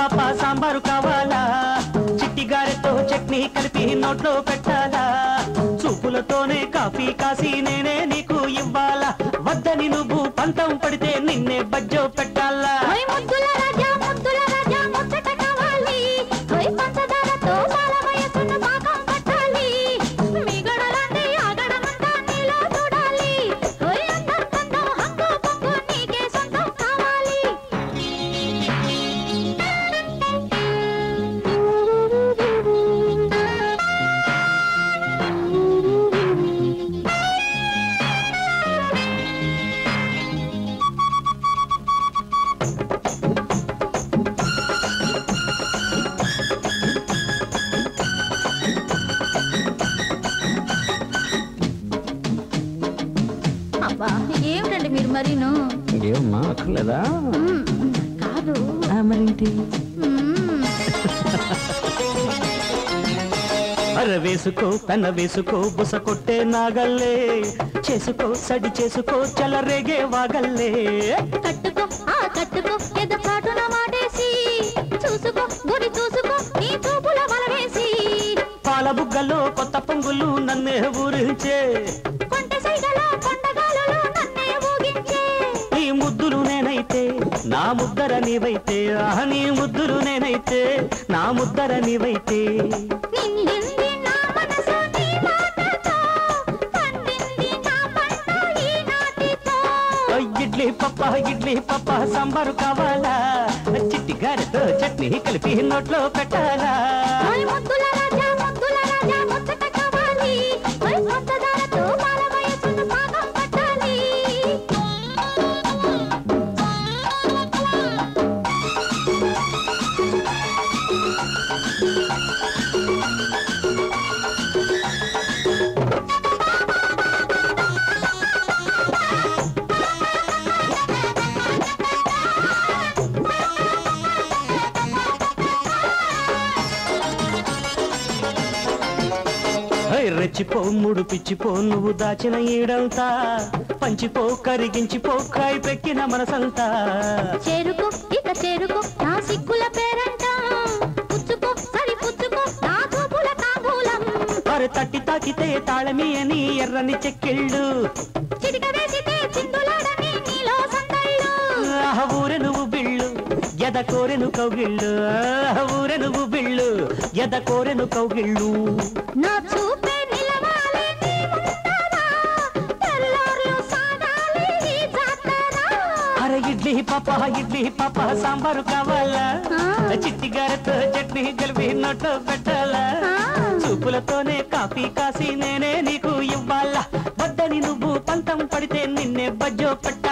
పాప సాంబారు కావాలా చిట్టి గారెతో చట్నీ కలిపి నోట్లో పెట్టాలా చూపులతోనే కాఫీ కాసి నేనే నీకు ఇవ్వాలా వద్దని నువ్వు పంతం పడితే నిన్నే బజ్జో పెట్టాలా ఏమిటండి మీరు మరీను ఏమమ్మా అక్కర్లేదా కాదు మరేంటి అర వేసుకో పెన వేసుకో బుస కొట్టే నాగల్లే చేసుకో సడి చేసుకో చలరేగే వాగల్లే కట్టుకో కట్టుకో ఎద పాటున మాటేసి చూసుకో గుడి చూసుకో నీ చూపుల వలవేసి పాల బుగ్గలో కొత్త పొంగులు నన్నే ఊరించే నా ముద్దర నీవైతే నీ ముద్దులు నేనైతే నా ముద్దర నీవైతే ఇడ్లీ పప్ప సాంబారు కావాలా చిట్టి గారెతో చట్నీ కలిపి నోట్లో పెట్టాలా రెచ్చిపో ముడు పిచ్చిపో నువ్వు దాచిన ఈడంతా పంచిపో కరిగించిపో కాయి పెక్కిన మనసంతా చేరుకో ఇక చేరుకో నా సిక్కుల పేరంట పుచ్చుకో సరి పుచ్చుకో నా చూపుల తాంబూలం అరే తట్టి తాకితే తాళమి అని ఎర్రని చెక్కిళ్ళు చిటిక వేసితే చిందులాడని నీలో సందళ్ళు ఊరె నువ్వు బిళ్ళు ఎద కోరెను కౌగిళ్ళు ఊరె నువ్వు బిళ్ళు ఎద కోరెను కౌగిళ్ళు నా చూపే నిలవాలి నీ ముందర తెల్లార్లు సాగాలి ఈ జాతర అరే ఇడ్లీ పాప సాంబారు కావాలా చిట్టి గారెతో చట్నీ కలిపి నోట్లో పెట్టాలా చూపులతోనే కాఫీ కాసి నేనే నీకు ఇవ్వాలా వద్దని నువ్వు పంతం పడితే నిన్నే బజ్జో పెట్ట